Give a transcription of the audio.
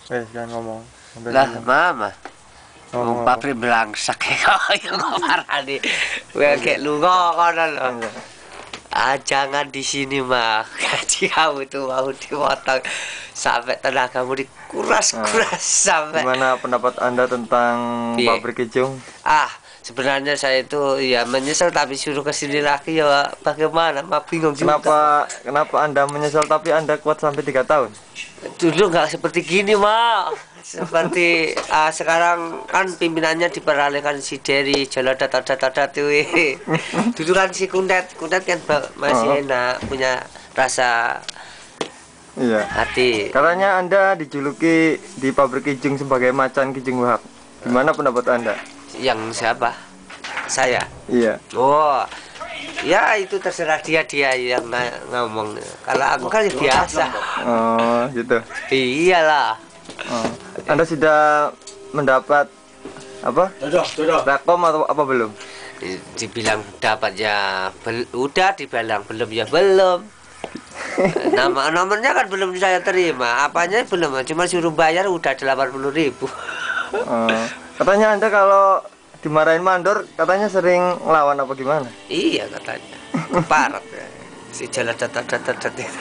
Jangan ngomong. Sampai Lah, bilang. mama. Ngomong apa? Pabrik belangsak yang marah nih. Kayak lu kono lho. Jangan di sini mah. Gaji kamu tuh mau dipotong sampai tenagamu dikuras-kuras sampai. Gimana pendapat Anda tentang Piye? pabrik Kijung? Sebenarnya saya itu ya menyesal tapi suruh ke sini lagi ya bagaimana? Mah bingung juga. Kenapa Anda menyesal tapi Anda kuat sampai 3 tahun? Dulu nggak seperti gini mah. Seperti sekarang kan pimpinannya diperalihkan si Dery Jolodat tuh. Dulu kan si Kuntet kan masih enak punya rasa Iya. hati. Katanya Anda dijuluki di pabrik Kijung sebagai macan Kijung Wahab. Gimana pendapat Anda? Yang siapa? Saya. Iya. Oh, ya itu terserah dia yang ngomong. Kalau aku kan biasa. Oh, gitu. Iyalah. Oh. Anda sudah mendapat apa? Rekom atau apa belum? Dibilang dapat ya udah, dibilang belum ya belum. Nomornya kan belum saya terima, apanya belum, cuma suruh bayar udah 80.000. Katanya Anda kalau dimarahin mandor katanya sering ngelawan apa gimana? Iya katanya. Parah si jalan datat itu.